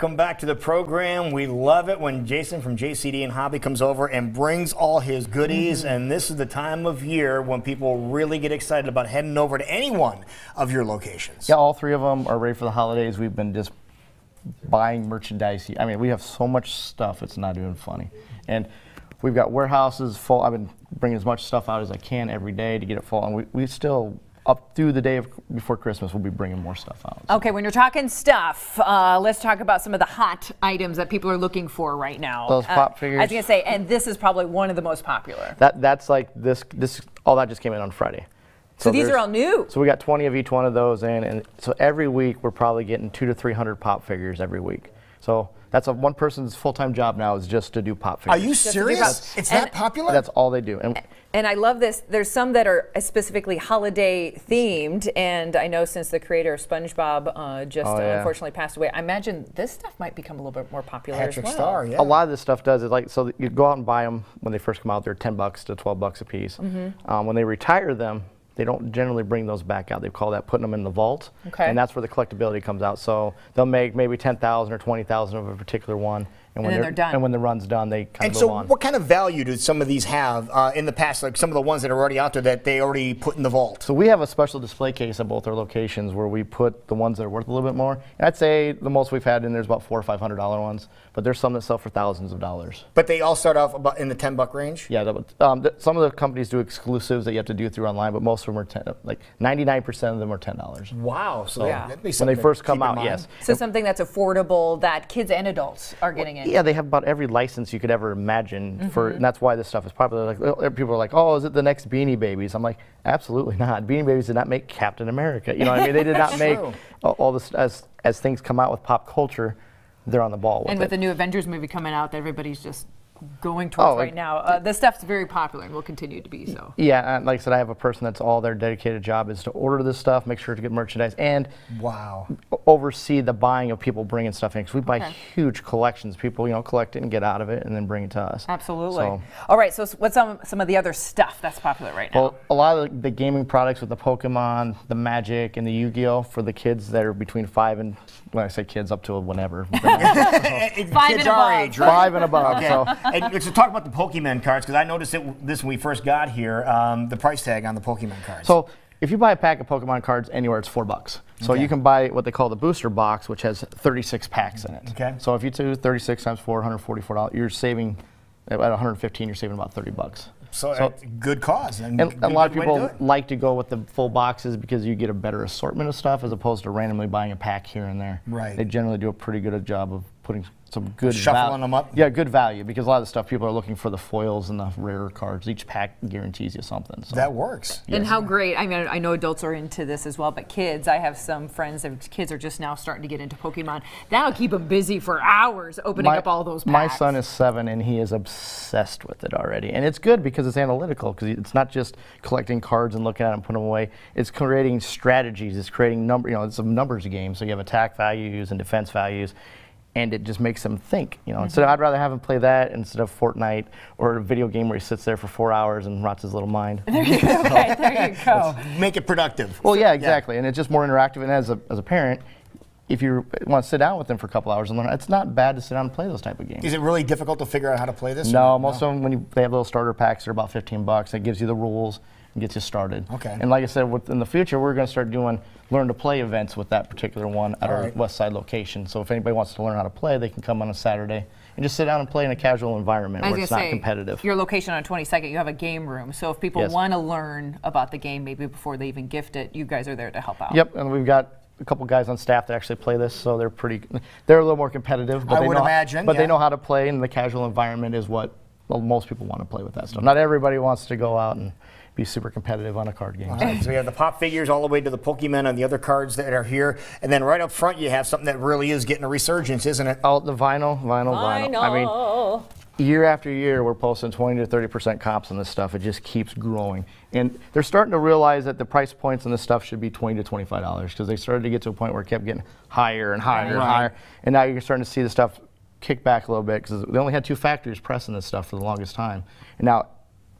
Welcome back to the program. We love it when Jason from JCD and Hobby comes over and brings all his goodies. And this is the time of year when people really get excited about heading over to any one of your locations. Yeah, all three of them are ready for the holidays. We've been just buying merchandise. I mean, we have so much stuff, it's not even funny. And we've got warehouses full. I've been bringing as much stuff out as I can every day to get it full. And we still, up through the day before Christmas, we'll be bringing more stuff out. So. Okay, when you're talking stuff, let's talk about some of the hot items that people are looking for right now. Those pop figures. I was going to say, and this is probably one of the most popular. That's like this. All that just came in on Friday. So these are all new. So we got 20 of each one of those in, and so every week we're probably getting 200 to 300 pop figures every week. So that's one person's full-time job now is just to do pop figures. Are you serious? It's that popular? That's all they do. And I love this. There's some that are specifically holiday themed, and I know since the creator of SpongeBob unfortunately passed away, I imagine this stuff might become a little bit more popular Patrick as well. Star, yeah. A lot of this stuff does is like, so you go out and buy them when they first come out. They're $10 to $12 a piece. When they retire them, they don't generally bring those back out. They call that putting them in the vault, and that's where the collectability comes out. So they'll make maybe 10,000 or 20,000 of a particular one, and when then they're done. And when the run's done, they kind of move on. And so, what kind of value do some of these have in the past? Like some of the ones that are already out there that they already put in the vault. So we have a special display case at both our locations where we put the ones that are worth a little bit more. And I'd say the most we've had in there's about $400 or $500 ones, but there's some that sell for thousands of dollars. But they all start off about in the $10 range. Yeah, some of the companies do exclusives that you have to do through online, but most of them are like 99% of them are $10. Wow! So that'd be when they first come out, yes. So something that's affordable that kids and adults are getting in. Yeah, they have about every license you could ever imagine for, and that's why this stuff is popular. Like people are like, "Oh, is it the next Beanie Babies?" I'm like, absolutely not. Beanie Babies did not make Captain America. You know what I mean? They did not make all this as things come out with pop culture. They're on the ball with it. And with the new Avengers movie coming out, that everybody's just going towards right now. This stuff's very popular and will continue to be so. Yeah, and like I said, I have a person that's all their dedicated job is to order this stuff, make sure to get merchandise, and oversee the buying of people bringing stuff in. Because we buy huge collections. People, collect it and get out of it and then bring it to us. Absolutely. So, all right, so what's some of the other stuff that's popular right now? Well, a lot of the gaming products with the Pokemon, the Magic, and the Yu-Gi-Oh! For the kids that are between 5 and, when I say kids, up to whenever. Kids our age, right? 5 and above. Okay. So. And to talk about the Pokemon cards, because I noticed this when we first got here, the price tag on the Pokemon cards. So if you buy a pack of Pokemon cards anywhere, it's $4. So you can buy what they call the booster box, which has 36 packs in it. Okay. So if you do 36 times 4, $144, you're saving at 115. You're saving about $30. So good cause. And a lot of people like to go with the full boxes because you get a better assortment of stuff as opposed to randomly buying a pack here and there. Right. They generally do a pretty good job of putting some good shuffling them up. Yeah, good value, because a lot of the stuff people are looking for the foils and the rarer cards. Each pack guarantees you something. So. That works. Yes. And how great! I mean, I know adults are into this as well, but kids. I have some friends that kids are just now starting to get into Pokemon. That'll keep them busy for hours opening up all those packs. My son is 7 and he is obsessed with it already, and it's good because it's analytical. Because it's not just collecting cards and looking at them and putting them away. It's creating strategies. It's creating it's a numbers game. So you have attack values and defense values. And it just makes them think, Instead of, I'd rather have him play that instead of Fortnite or a video game where he sits there for 4 hours and rots his little mind. There you go. Okay, there you go. Make it productive. Well, yeah, exactly. And it's just more interactive. And as a parent, if you want to sit down with them for a couple hours and learn, it's not bad to sit down and play those type of games. Is it really difficult to figure out how to play this? No, most of them, they have little starter packs, they're about $15. It gives you the rules and gets you started. Okay. And like I said, in the future, we're going to start doing learn to play events with that particular one at our West Side location. So if anybody wants to learn how to play, they can come on a Saturday and just sit down and play in a casual environment where it's not competitive. Your location on 22nd, you have a game room. So if people want to learn about the game, maybe before they even gift it, you guys are there to help out. Yep, and we've got a couple guys on staff that actually play this, so they're a little more competitive. But I would imagine. But they know how to play, and the casual environment is what most people want to play with that stuff. Not everybody wants to go out and be super competitive on a card game. All right, so we have the pop figures all the way to the Pokemon and the other cards that are here. And then right up front, you have something that really is getting a resurgence, isn't it? Oh, the vinyl. I mean, year after year, we're posting 20 to 30% comps on this stuff. It just keeps growing. And they're starting to realize that the price points on this stuff should be $20 to $25 because they started to get to a point where it kept getting higher and higher and higher. And now you're starting to see the stuff kick back a little bit because they only had 2 factories pressing this stuff for the longest time. And now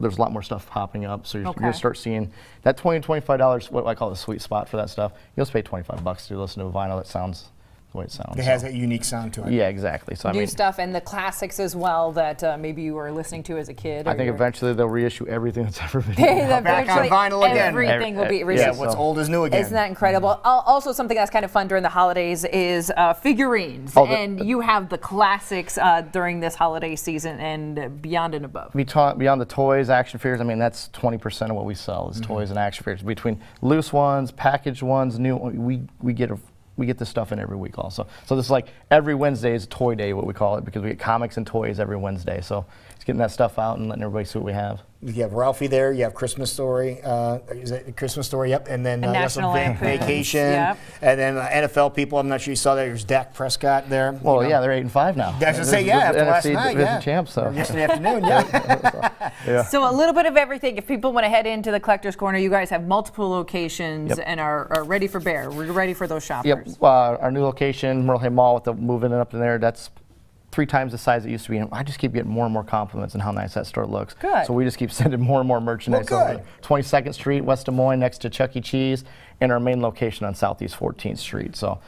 there's a lot more stuff popping up, so you're going to start seeing that $20 to $25, what I call the sweet spot for that stuff. You'll just pay $25 to listen to a vinyl that sounds the way it sounds. It has that unique sound to it. Yeah, exactly. So New stuff and the classics as well that maybe you were listening to as a kid. I think eventually they'll reissue everything that's ever been. Back on vinyl again. Everything will be reissued. Yeah, what's old is new again. Isn't that incredible? Also, something that's kind of fun during the holidays is figurines. And you have the classics during this holiday season and beyond and above. Beyond the toys, action figures, I mean, that's 20% of what we sell is toys and action figures. Between loose ones, packaged ones, new, we get this stuff in every week also. So this is like every Wednesday is toy day, what we call it, because we get comics and toys every Wednesday. So it's getting that stuff out and letting everybody see what we have. You have Ralphie there. You have Christmas Story. Is it Christmas Story? Yep. And then National Vacation. Yep. And then NFL people. I'm not sure you saw that. There's Dak Prescott there. Well, yeah, they're 8-5 now. I was going to say, after last night, division champs. So. Yesterday afternoon, yeah. So a little bit of everything. If people want to head into the Collector's Corner, you guys have multiple locations and are ready for bear. We're ready for those shoppers. Yep. Our new location, Merle Hay Mall, with the moving it up in there, that's 3 times the size it used to be. And I just keep getting more and more compliments on how nice that store looks. Good. So we just keep sending more and more merchandise over. 22nd Street, West Des Moines, next to Chuck E. Cheese, and our main location on Southeast 14th Street. So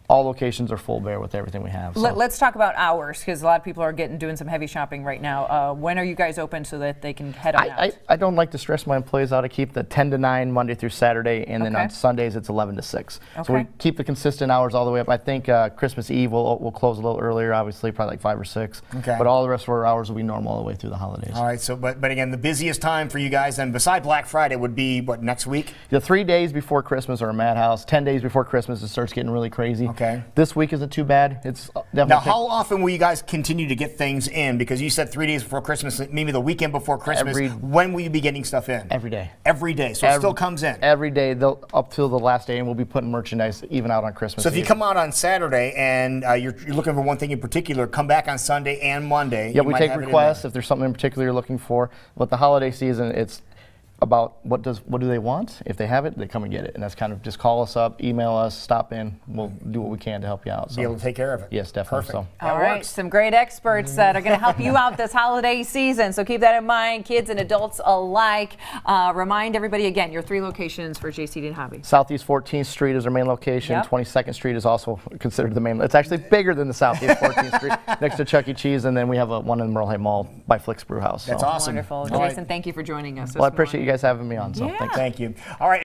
all locations are full bear with everything we have. So. Let's talk about hours, because a lot of people are doing some heavy shopping right now. When are you guys open so that they can head on out? I don't like to stress my employees out. I keep the 10 to 9 Monday through Saturday, and then on Sundays it's 11 to 6. Okay. So we keep the consistent hours all the way up. I think Christmas Eve we'll close a little earlier, obviously, probably like 5 or 6. Okay. But all the rest of our hours will be normal all the way through the holidays. All right. So, but again, the busiest time for you guys, and beside Black Friday, would be what, next week? The 3 days before Christmas are a madhouse. 10 days before Christmas it starts getting really crazy. Okay. This week isn't too bad. It's definitely. Now, how often will you guys continue to get things in? Because you said 3 days before Christmas, maybe the weekend before Christmas. When will you be getting stuff in? Every day. Every day. So it still comes in. Every day, up till the last day, and we'll be putting merchandise even out on Christmas. So if you come out on Saturday and you're looking for one thing in particular, come back on Sunday and Monday. Yeah, we take requests if there's something in particular you're looking for. But the holiday season, it's about what do they want. If they have it, they come and get it. And that's kind of just call us up, email us, stop in. We'll do what we can to help you out. So. Be able to take care of it. Yes, definitely. Perfect. So. All right, some great experts that are going to help you out this holiday season. So keep that in mind, kids and adults alike. Remind everybody again, your 3 locations for JCD and Hobby. Southeast 14th Street is our main location. 22nd Street is also considered the main. It's actually bigger than the Southeast 14th Street, next to Chuck E. Cheese, and then we have one in Merle Hay Mall by Flick's Brew House. That's awesome. Wonderful. Jason, thank you for joining us. Well, I appreciate you guys having me on. So yeah. Thank you. All right.